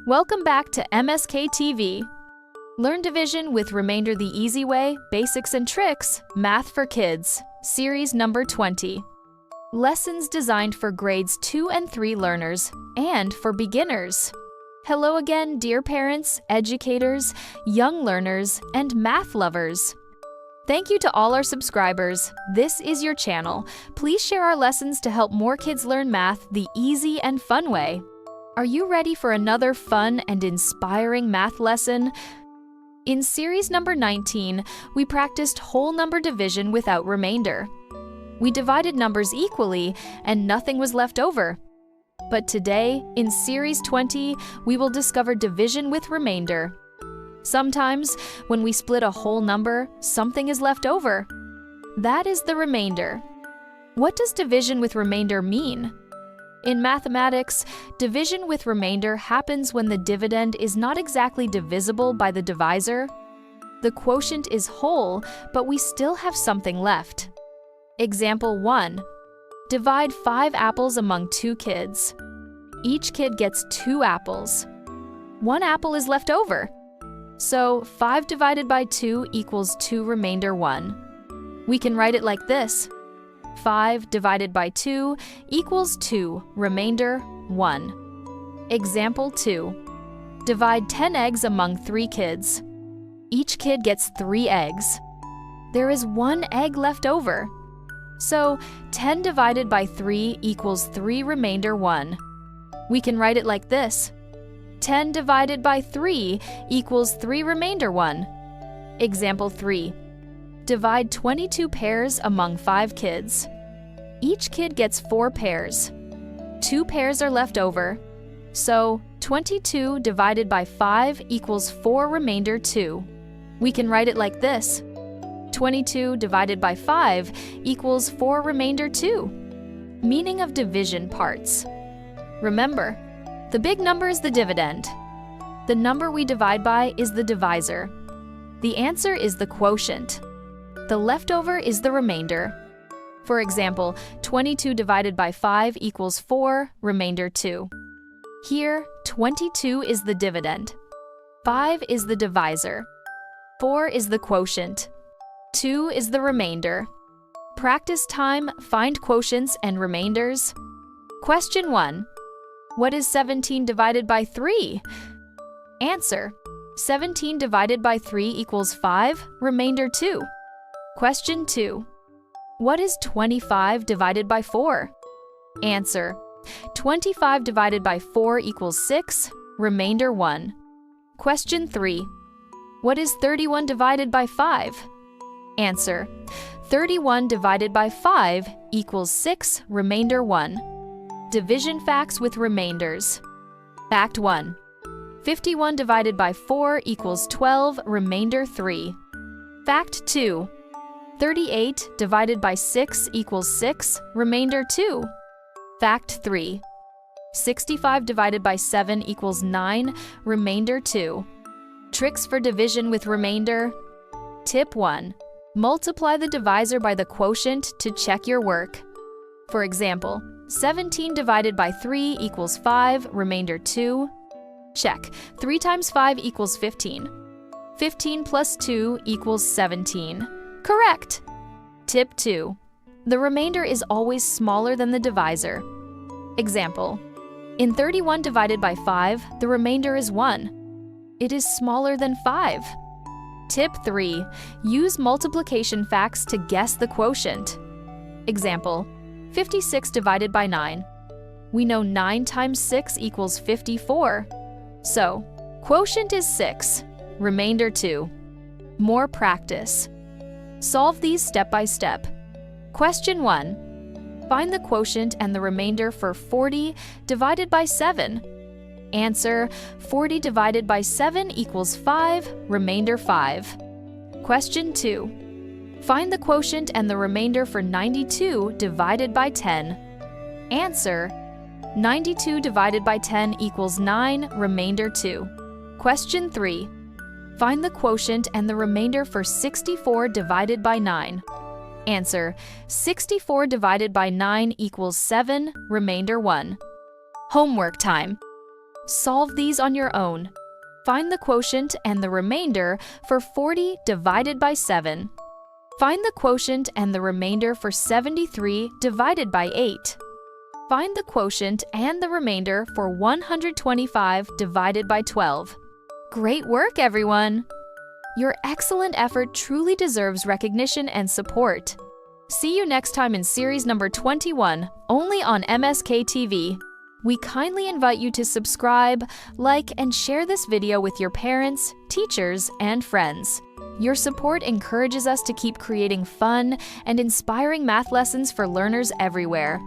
Welcome back to MSKTV. Learn division with remainder the easy way, basics and tricks, math for kids, series number 20. Lessons designed for grades 2 and 3 learners and for beginners. Hello again, dear parents, educators, young learners, and math lovers. Thank you to all our subscribers. This is your channel. Please share our lessons to help more kids learn math the easy and fun way. Are you ready for another fun and inspiring math lesson? In series number 19, we practiced whole number division without remainder. We divided numbers equally and nothing was left over. But today, in series 20, we will discover division with remainder. Sometimes, when we split a whole number, something is left over. That is the remainder. What does division with remainder mean? In mathematics, division with remainder happens when the dividend is not exactly divisible by the divisor. The quotient is whole, but we still have something left. Example 1. Divide 5 apples among 2 kids. Each kid gets 2 apples. 1 apple is left over. So 5 divided by 2 equals 2 remainder 1. We can write it like this. 5 divided by 2 equals 2 remainder 1. Example 2. Divide 10 eggs among 3 kids. Each kid gets 3 eggs. There is 1 egg left over. So 10 divided by 3 equals 3 remainder 1. We can write it like this. 10 divided by 3 equals 3 remainder 1. Example 3. Divide 22 pears among 5 kids. Each kid gets 4 pears. 2 pears are left over. So 22 divided by 5 equals 4 remainder 2. We can write it like this. 22 divided by 5 equals 4 remainder 2. Meaning of division parts. Remember, the big number is the dividend. The number we divide by is the divisor. The answer is the quotient. The leftover is the remainder. For example, 22 divided by 5 equals 4, remainder 2. Here, 22 is the dividend. 5 is the divisor. 4 is the quotient. 2 is the remainder. Practice time, find quotients and remainders. Question 1. What is 17 divided by 3? Answer. 17 divided by 3 equals 5, remainder 2. Question 2. What is 25 divided by 4? Answer. 25 divided by 4 equals 6, remainder 1. Question 3. What is 31 divided by 5? Answer. 31 divided by 5 equals 6, remainder 1. Division facts with remainders. Fact 1. 51 divided by 4 equals 12, remainder 3. Fact 2. 38 divided by 6 equals 6, remainder 2. Fact 3. 65 divided by 7 equals 9, remainder 2. Tricks for division with remainder. Tip 1. Multiply the divisor by the quotient to check your work. For example, 17 divided by 3 equals 5, remainder 2. Check. 3 times 5 equals 15. 15 plus 2 equals 17. Correct! Tip 2. The remainder is always smaller than the divisor. Example. In 31 divided by 5, the remainder is 1. It is smaller than 5. Tip 3. Use multiplication facts to guess the quotient. Example. 56 divided by 9. We know 9 times 6 equals 54. So, quotient is 6, remainder 2. More practice. Solve these step by step. Question 1. Find the quotient and the remainder for 40 divided by 7. Answer. 40 divided by 7 equals 5, remainder 5. Question 2. Find the quotient and the remainder for 92 divided by 10. Answer. 92 divided by 10 equals 9, remainder 2. Question 3. Find the quotient and the remainder for 64 divided by 9. Answer. 64 divided by 9 equals 7, remainder 1. Homework time. Solve these on your own. Find the quotient and the remainder for 40 divided by 7. Find the quotient and the remainder for 73 divided by 8. Find the quotient and the remainder for 125 divided by 12. Great work, everyone! Your excellent effort truly deserves recognition and support. See you next time in series number 21, only on MSKTV. We kindly invite you to subscribe, like, and share this video with your parents, teachers, and friends. Your support encourages us to keep creating fun and inspiring math lessons for learners everywhere.